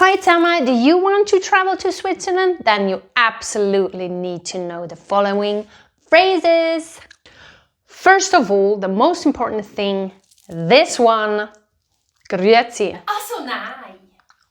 Hi Tama, do you want to travel to Switzerland? Then you absolutely need to know the following phrases. First of all, the most important thing, this one. Grüezi. Also nein.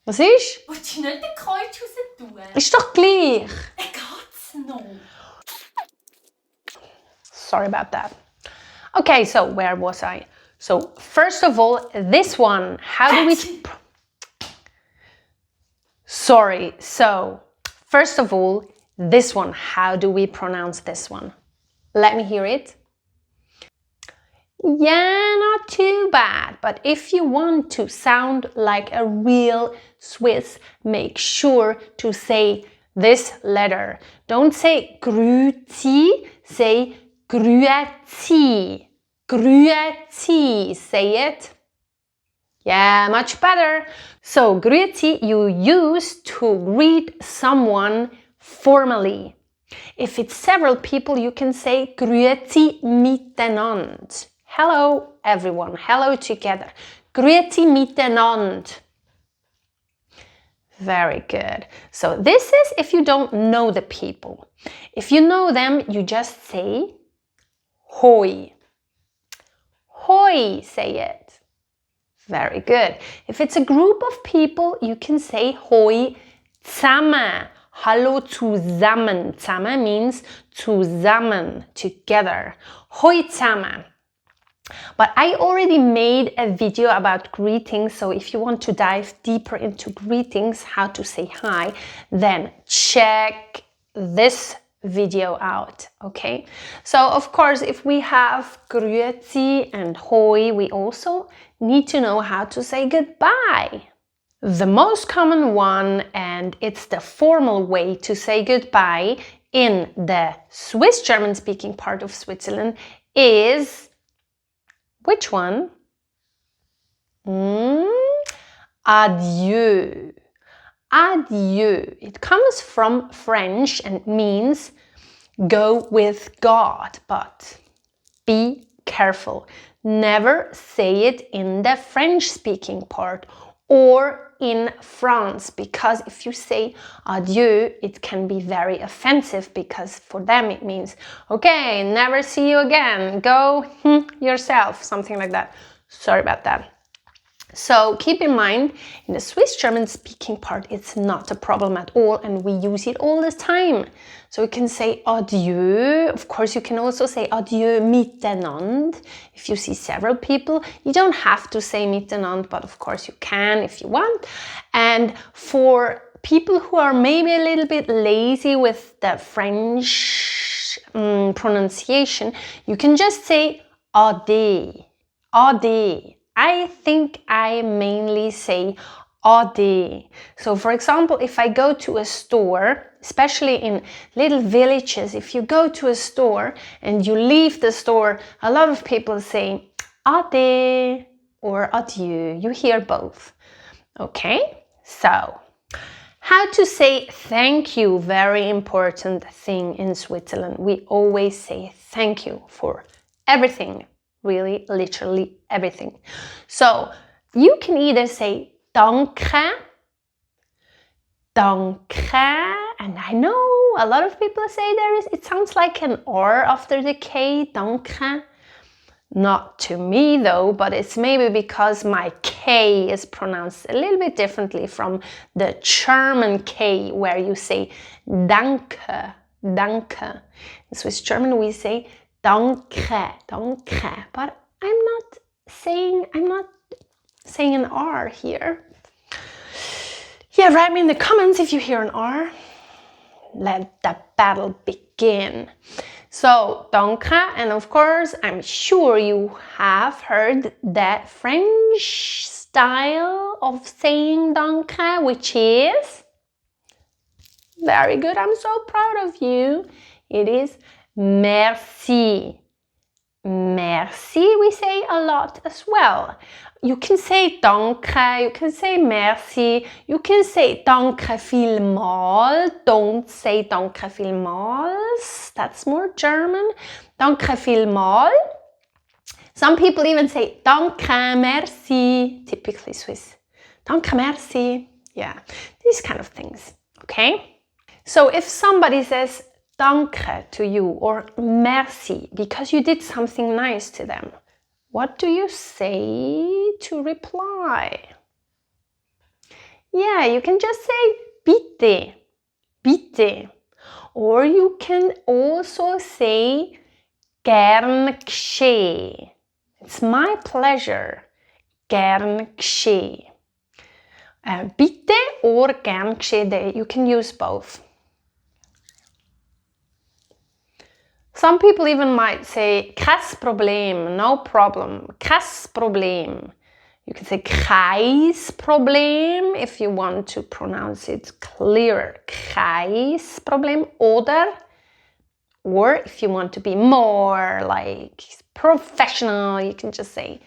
Was ist? Willst du nicht den Kreuz raus tun? Ist doch gleich. Geht's noch? Sorry about that. Okay, so where was I? So first of all, this one. How do we... Sorry. So first of all, this one. How do we pronounce this one? Let me hear it. Yeah, not too bad. But if you want to sound like a real Swiss, make sure to say this letter. Don't say grüezi, say grüezi. Grüezi. Say it. Yeah, much better. So, grüezi you use to greet someone formally. If it's several people, you can say grüezi miteinander. Hello, everyone. Hello together. Grüezi miteinander. Very good. So this is if you don't know the people. If you know them, you just say hoi. Hoi, say it. Very good. If it's a group of people, you can say hoi zusammen. Hallo zusammen. Zusammen means zusammen, together. Hoi zusammen. But I already made a video about greetings, so if you want to dive deeper into greetings, how to say hi, then check this video out, okay? So of course, if we have grüezi and hoi, we also need to know how to say goodbye. The most common one, and it's the formal way to say goodbye in the Swiss German speaking part of Switzerland is which one? Adieu. Adieu. It comes from French and means go with God, but be careful. Never say it in the French-speaking part or in France, because if you say adieu, it can be very offensive, because for them it means, okay, never see you again, go yourself, something like that. Sorry about that. So keep in mind, in the Swiss German speaking part, it's not a problem at all, and we use it all the time. So you can say adieu. Of course, you can also say adieu miteinander. If you see several people, you don't have to say miteinander, but of course you can if you want. And for people who are maybe a little bit lazy with the French pronunciation, you can just say ade. Ade. I think I mainly say ade. So for example, if I go to a store, especially in little villages, if you go to a store and you leave the store, a lot of people say ade or adieu. You hear both. Okay, so how to say thank you, very important thing in Switzerland. We always say thank you for everything. Really, literally everything. So you can either say danke, danke, and I know a lot of people say it sounds like an R after the K, danke. Not to me though, but it's maybe because my K is pronounced a little bit differently from the German K, where you say danke, danke. In Swiss German we say danke, danke, but I'm not saying an R here. Yeah, write me in the comments if you hear an R. Let the battle begin. So, danke, and of course, I'm sure you have heard that French style of saying danke, which is very good. I'm so proud of you. It is merci. Merci, we say a lot as well. You can say danke, you can say merci, you can say danke vielmals. Don't say danke vielmals, that's more German. Danke vielmals. Some people even say danke, merci, typically Swiss. Danke, merci. Yeah, these kind of things, okay? So if somebody says danke to you or merci because you did something nice to them, what do you say to reply? Yeah, you can just say bitte, bitte. Or you can also say gern geschehen. It's my pleasure. Gern geschehen. Bitte or gern geschehen, you can use both. Some people even might say kein Problem, no problem, kein Problem. You can say kein Problem if you want to pronounce it clearer. Kein Problem. Or if you want to be more like professional, you can just say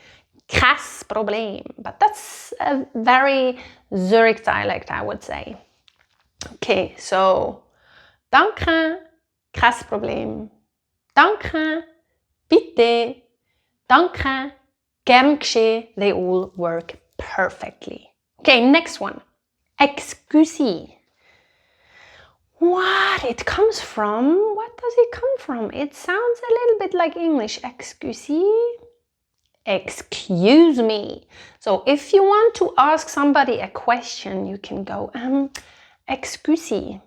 kein Problem. But that's a very Zurich dialect, I would say. Okay, so danke, kein Problem. Danke, bitte, danke, gern geschehen, they all work perfectly. Okay, next one. Excusez. What? It comes from? What does it come from? It sounds a little bit like English. Excusez. Excuse me. So if you want to ask somebody a question, you can go, excusez.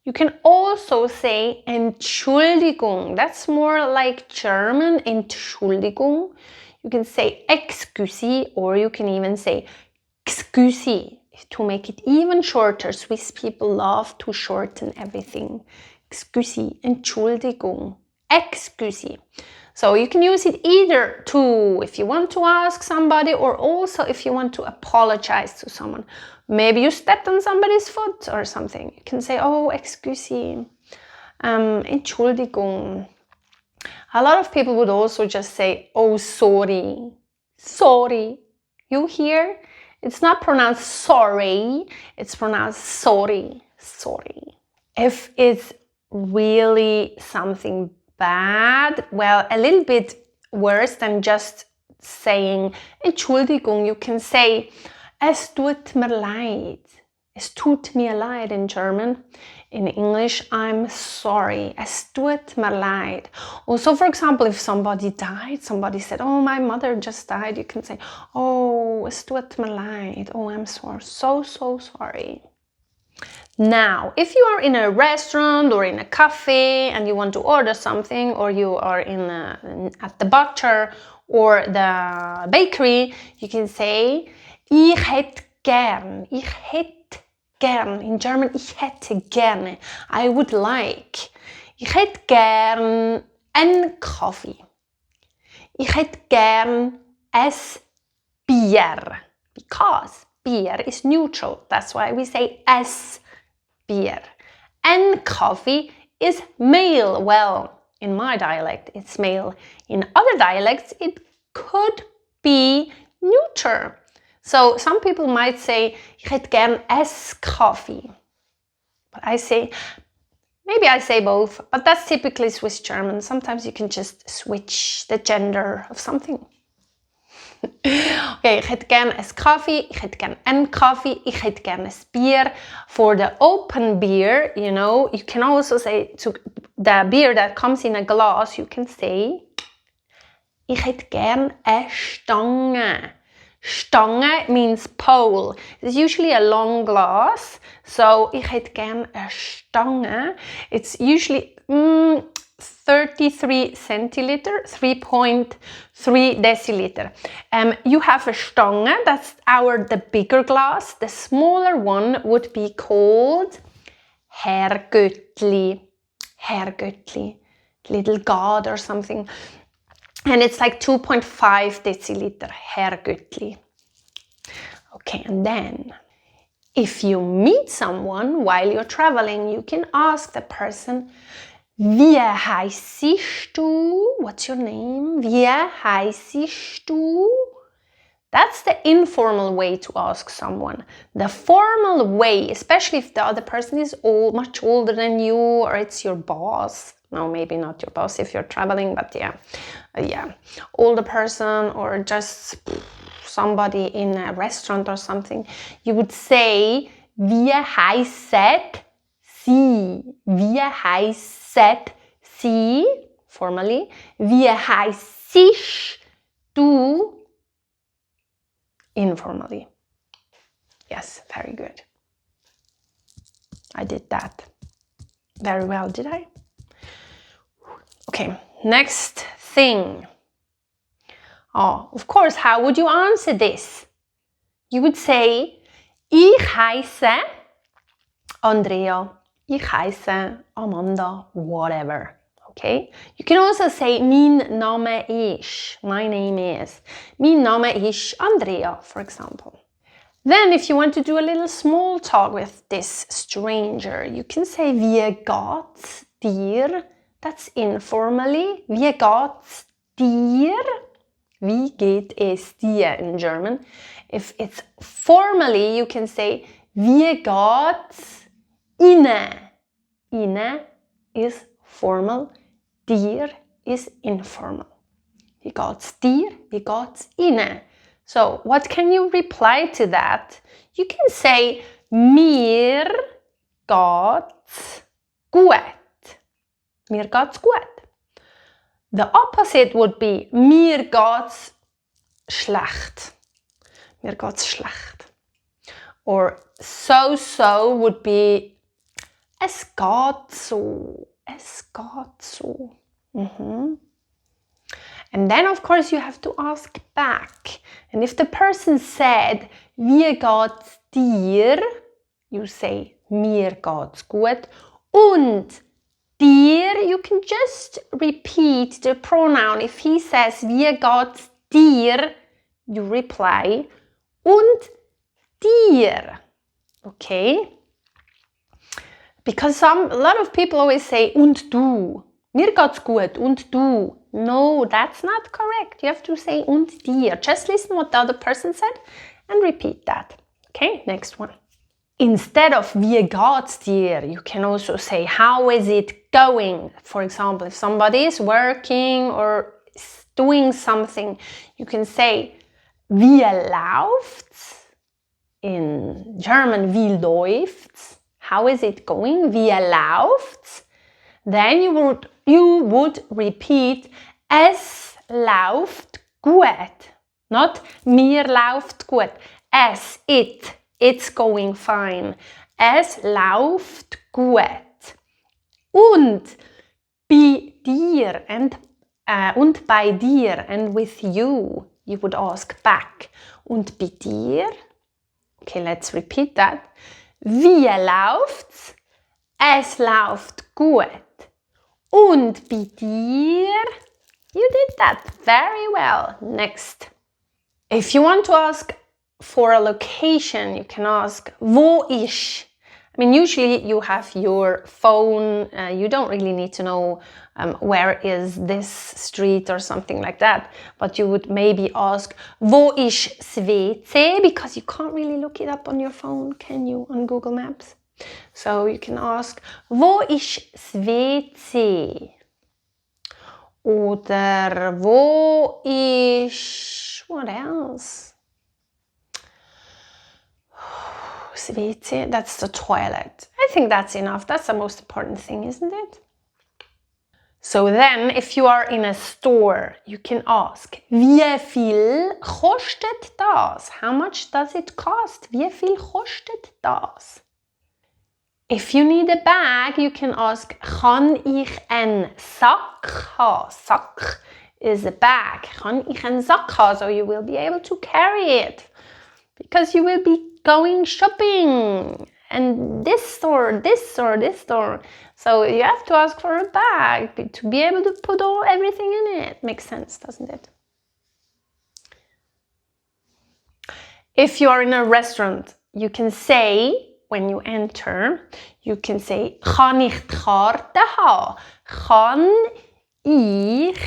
You can also say Entschuldigung. That's more like German, Entschuldigung. You can say excusez, or you can even say excusez to make it even shorter. Swiss people love to shorten everything. Excusez, Entschuldigung, excusez. So you can use it either to if you want to ask somebody, or also if you want to apologize to someone. Maybe you stepped on somebody's foot or something. You can say, oh, excusez, Entschuldigung. A lot of people would also just say, oh, sorry, sorry. You hear? It's not pronounced sorry, it's pronounced sorry, sorry. If it's really something bad, well, a little bit worse than just saying Entschuldigung, you can say es tut mir leid. Es tut mir leid in German. In English, I'm sorry. Es tut mir leid. Also, for example, if somebody died, somebody said, oh, my mother just died, you can say, oh, es tut mir leid. Oh, I'm so sorry. Now, if you are in a restaurant or in a cafe and you want to order something, or you are at the butcher or the bakery, you can say, ich hätte gern. Ich hätte gern. In German, ich hätte gerne. I would like. Ich hätte gern einen Kaffee. Ich hätte gern es Bier. Because beer is neutral. That's why we say es Bier. And coffee is male. Well, in my dialect, it's male. In other dialects, it could be neuter. So some people might say, ich hätte gern es Kaffee. But maybe I say both, but that's typically Swiss German. Sometimes you can just switch the gender of something. Okay, ich hätte gern es Kaffee, ich hätte gern einen Kaffee, ich hätte gern es Bier. For the open beer, you can also say to the beer that comes in a glass, you can say, ich hätte gern eine Stange. Stange means pole. It's usually a long glass, so ich hätte gern eine Stange. It's usually 33 centiliter, 3.3 deciliter. You have a Stange, that's the bigger glass. The smaller one would be called Herrgöttli. Herrgöttli, little god or something. And it's like 2.5 deciliter, Herrgöttli. Okay, and then if you meet someone while you're traveling, you can ask the person, wie heißt du? What's your name? Wie heißt du? That's the informal way to ask someone. The formal way, especially if the other person is much older than you, or it's your boss. No, maybe not your boss if you're traveling, but yeah. Older person, or just somebody in a restaurant or something. You would say, Wie heisset sie? Wie heisset sie? Formally. Wie heissest du? Informally. Yes, very good. I did that very well, did I? Okay, next thing. Oh, of course, how would you answer this? You would say, ich heiße Andrea, ich heiße Amanda, whatever. Okay? You can also say, mein Name ist, my name is. Mein Name ist Andrea, for example. Then, if you want to do a little small talk with this stranger, you can say, wie geht's dir? That's informally. Wie geht's dir? Wie geht es dir in German? If it's formally, you can say, wie geht's Ihnen? Ihnen is formal, dir is informal. Wie geht's dir? Wie geht's Ihnen? So, what can you reply to that? You can say, mir geht's gut. Mir geht's gut. The opposite would be, mir geht's schlecht. Mir geht's schlecht. Or so would be, es geht so. Es geht so. And then, of course, you have to ask back. And if the person said, wie geht's dir? You say, mir geht's gut. Und dir, you can just repeat the pronoun. If he says, wie geht's dir? You reply, und dir. Okay? Because a lot of people always say, und du. Mir geht's gut, und du. No, that's not correct. You have to say, und dir. Just listen what the other person said and repeat that. Okay, next one. Instead of wie geht's dir, you can also say, how is it going? For example, if somebody is working or is doing something, you can say, wie läuft's? In German, wie läuft's? How is it going? Wie läuft's? Then you would repeat, es läuft gut. Not mir läuft gut. It's going fine. Es läuft gut. Und bei dir und bei dir and with you, you would ask back. Und bei dir? Okay, let's repeat that. Wie läuft's? Es läuft gut. Und bei dir? You did that very well. Next. If you want to ask for a location, you can ask, wo ist? I mean, usually you have your phone. You don't really need to know where is this street or something like that. But you would maybe ask, wo ist das WC? Because you can't really look it up on your phone, can you, on Google Maps? So you can ask, wo ist das WC? Oder wo ist, what else? Das WC, that's the toilet. I think that's enough. That's the most important thing, isn't it? So then, if you are in a store, you can ask, wie viel kostet das? How much does it cost? Wie viel kostet das? If you need a bag, you can ask, kann ich einen Sack haben? Sack is a bag. Kann ich einen Sack haben? So you will be able to carry it. Because you will be going shopping. And this store. So you have to ask for a bag to be able to put everything in it. Makes sense, doesn't it? If you are in a restaurant, you can say, when you enter, you can say, kann ich die Karte haben? Kann ich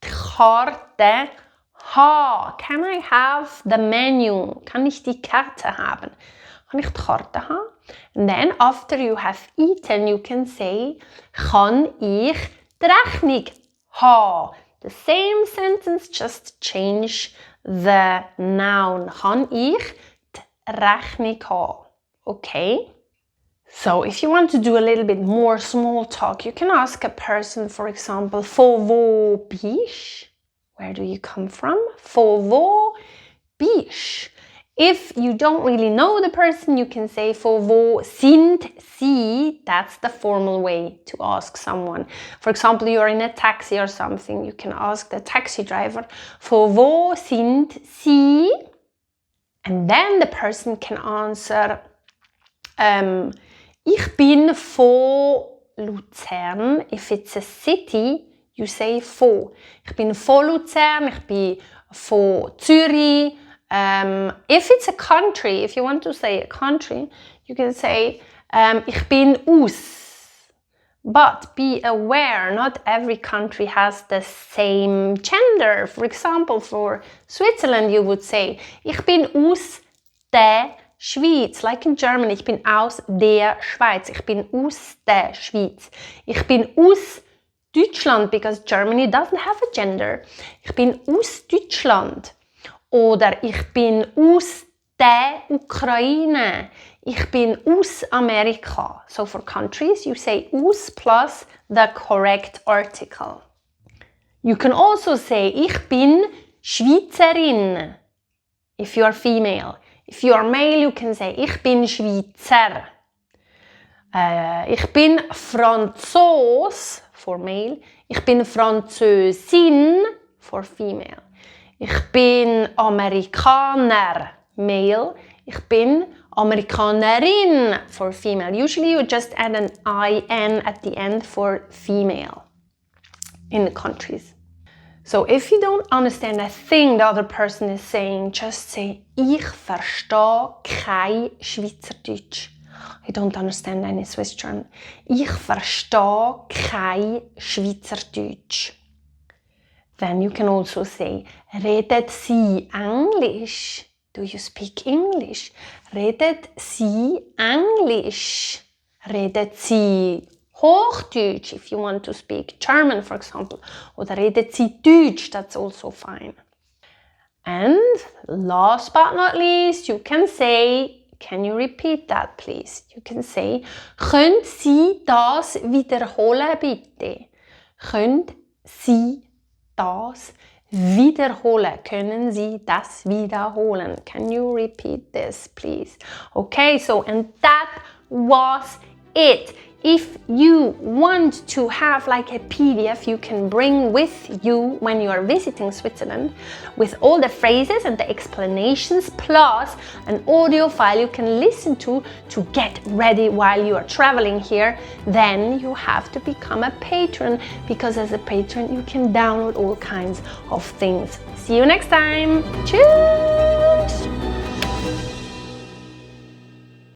die Karte haben? Can I have the menu? Kann ich die Karte haben? Kann ich die Karte haben? And then after you have eaten, you can say, kann ich die Rechnung haben? The same sentence, just change the noun. Kann ich die Rechnung haben? okay? So if you want to do a little bit more small talk, you can ask a person, for example, "For wo bist?" Where do you come from? For wo bist? If you don't really know the person, you can say "For wo sind Sie?" That's the formal way to ask someone. For example, you're in a taxi or something, you can ask the taxi driver, "For wo sind Sie?" And then the person can answer, "Ich bin von Luzern." If it's a city, you say "von." Ich bin von Luzern, ich bin von Zürich. If it's a country, if you want to say a country, you can say, "Ich bin aus." But be aware, not every country has the same gender. For example, for Switzerland, you would say, "Ich bin aus der Schweiz." Like in German, "Ich bin aus der Schweiz." Ich bin aus der Schweiz. Ich bin aus Deutschland, because Germany doesn't have a gender. Ich bin aus Deutschland. Oder ich bin aus der Ukraine. Ich bin aus Amerika. So for countries, you say aus plus the correct article. You can also say, "Ich bin Schweizerin." If you are female. If you are male, you can say, "Ich bin Schweizer." Ich bin Franzos for male. Ich bin Französin for female. Ich bin Amerikaner, male. Ich bin Amerikanerin for female. Usually you just add an IN at the end for female in the countries. So if you don't understand a thing the other person is saying, just say, "Ich verstehe kein Schweizerdütsch." I don't understand any Swiss German. Ich verstehe kein Schweizerdütsch. Then you can also say, "Redet Sie Englisch?" Do you speak English? Redet Sie Englisch? Redet Sie Hochdeutsch if you want to speak German, for example? Oder redet Sie Deutsch? That's also fine. And last but not least, you can say, can you repeat that please? You can say, "Könnt Sie das wiederholen bitte?" Könnt Sie das wiederholen? Können Sie das wiederholen? Can you repeat this, please? Okay, so and that was it. If you want to have like a PDF you can bring with you when you are visiting Switzerland with all the phrases and the explanations plus an audio file you can listen to get ready while you are traveling here, then you have to become a patron, because as a patron you can download all kinds of things. See you next time. Cheers!